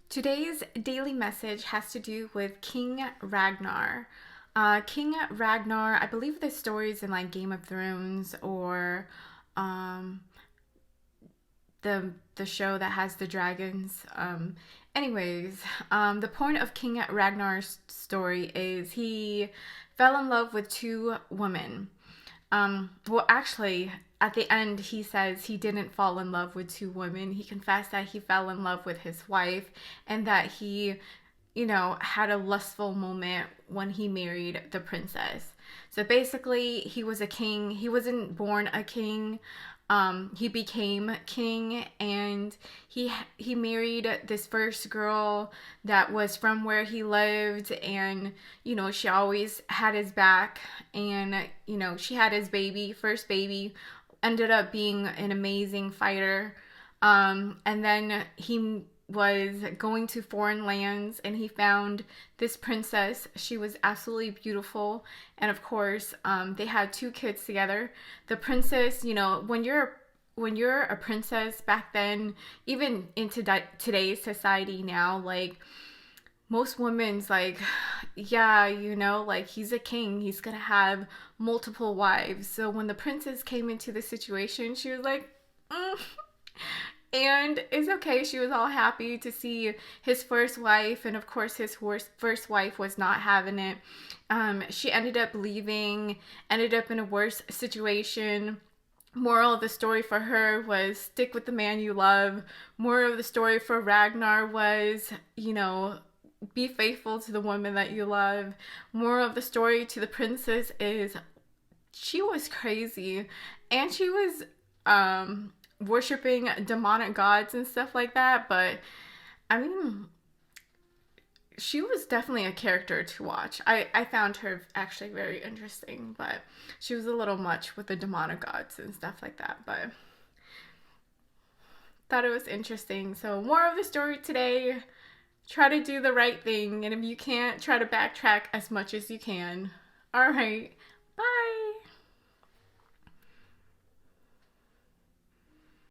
Today's daily message has to do with King Ragnar. King Ragnar, I believe the story is in like Game of Thrones or um, the show that has the dragons. The point of King Ragnar's story is he fell in love with two women. Actually, at the end, he says he didn't fall in love with two women. He confessed that he fell in love with his wife and that he, had a lustful moment when he married the princess. So basically, he was a king. He wasn't born a king. He became king, and he married this first girl that was from where he lived, and she always had his back, and she had his first baby, ended up being an amazing fighter. And then he was going to foreign lands and he found this princess. She was absolutely beautiful. And of course, they had two kids together. The princess, when you're a princess back then, even into today's society now, like most women's like, yeah, like he's a king, he's gonna have multiple wives. So when the princess came into the situation, she was like, and it's okay. She was all happy to see his first wife, and of course, his first wife was not having it. She ended up leaving, ended up in a worse situation. Moral of the story for her was stick with the man you love. Moral of the story for Ragnar was, be faithful to the woman that you love. Moral of the story to the princess is she was crazy and she was worshiping demonic gods and stuff like that, but I mean, she was definitely a character to watch. I found her actually very interesting, but she was a little much with the demonic gods and stuff like that, but thought it was interesting. So more of the story today, try to do the right thing, and if you can't, try to backtrack as much as you can. All right,